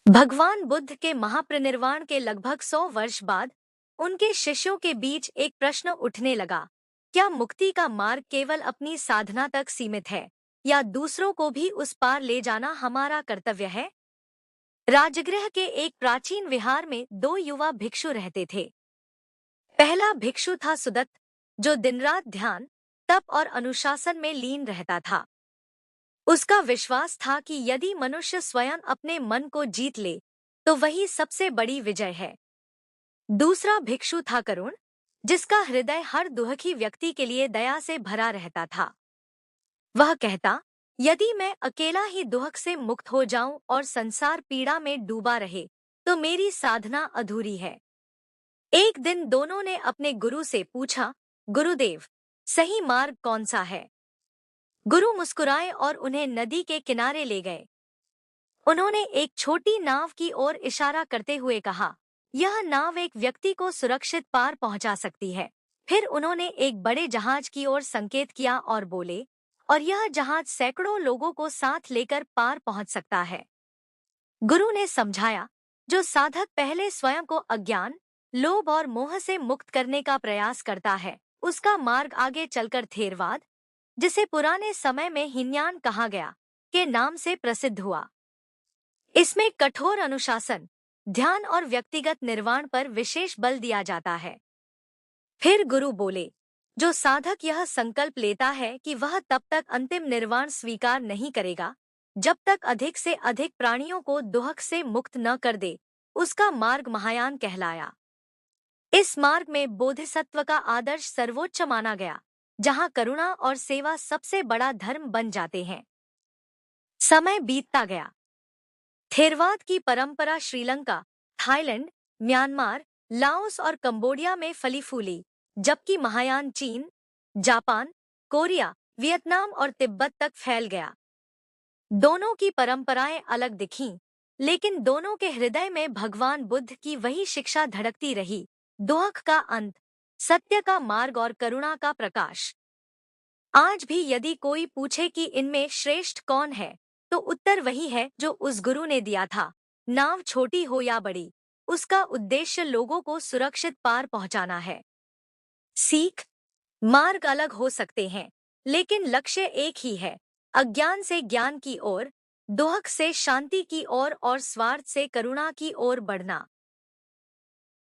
भगवान बुद्ध के महापरिनिर्वाण के लगभग 100 वर्ष बाद उनके शिष्यों के बीच एक प्रश्न उठने लगा। क्या मुक्ति का मार्ग केवल अपनी साधना तक सीमित है या दूसरों को भी उस पार ले जाना हमारा कर्तव्य है? राजगृह के एक प्राचीन विहार में दो युवा भिक्षु रहते थे। पहला भिक्षु था सुदत्त, जो दिन रात ध्यान, तप और अनुशासन में लीन रहता था। उसका विश्वास था कि यदि मनुष्य स्वयं अपने मन को जीत ले, तो वही सबसे बड़ी विजय है। दूसरा भिक्षु था करुण, जिसका हृदय हर दुखी व्यक्ति के लिए दया से भरा रहता था। वह कहता, यदि मैं अकेला ही दुख से मुक्त हो जाऊं और संसार पीड़ा में डूबा रहे, तो मेरी साधना अधूरी है। एक दिन दोनों ने अपने गुरु से पूछा, गुरुदेव, सही मार्ग कौन सा है? गुरु मुस्कुराए और उन्हें नदी के किनारे ले गए। उन्होंने एक छोटी नाव की ओर इशारा करते हुए कहा, यह नाव एक व्यक्ति को सुरक्षित पार पहुंचा सकती है। फिर उन्होंने एक बड़े जहाज की ओर संकेत किया और बोले, और यह जहाज सैकड़ों लोगों को साथ लेकर पार पहुंच सकता है। गुरु ने समझाया, जो साधक पहले स्वयं को अज्ञान, लोभ और मोह से मुक्त करने का प्रयास करता है, उसका मार्ग आगे चलकर थेरवाद, जिसे पुराने समय में हीनयान कहा गया, के नाम से प्रसिद्ध हुआ। इसमें कठोर अनुशासन, ध्यान और व्यक्तिगत निर्वाण पर विशेष बल दिया जाता है। फिर गुरु बोले, जो साधक यह संकल्प लेता है कि वह तब तक अंतिम निर्वाण स्वीकार नहीं करेगा, जब तक अधिक से अधिक प्राणियों को दुख से मुक्त न कर दे, उसका मार्ग महायान कहलाया। इस मार्ग में बोधिसत्व का आदर्श सर्वोच्च माना गया, जहाँ करुणा और सेवा सबसे बड़ा धर्म बन जाते हैं। समय बीतता गया। थेरवाद की परंपरा श्रीलंका, थाईलैंड, म्यांमार, लाओस और कंबोडिया में फली फूली, जबकि महायान चीन, जापान, कोरिया, वियतनाम और तिब्बत तक फैल गया। दोनों की परंपराएं अलग दिखीं, लेकिन दोनों के हृदय में भगवान बुद्ध की वही शिक्षा धड़कती रही, दुख का अंत, सत्य का मार्ग और करुणा का प्रकाश। आज भी यदि कोई पूछे कि इनमें श्रेष्ठ कौन है, तो उत्तर वही है जो उस गुरु ने दिया था। नाव छोटी हो या बड़ी, उसका उद्देश्य लोगों को सुरक्षित पार पहुंचाना है। सीख, मार्ग अलग हो सकते हैं, लेकिन लक्ष्य एक ही है, अज्ञान से ज्ञान की ओर, दुख से शांति की ओर और स्वार्थ से करुणा की ओर बढ़ना।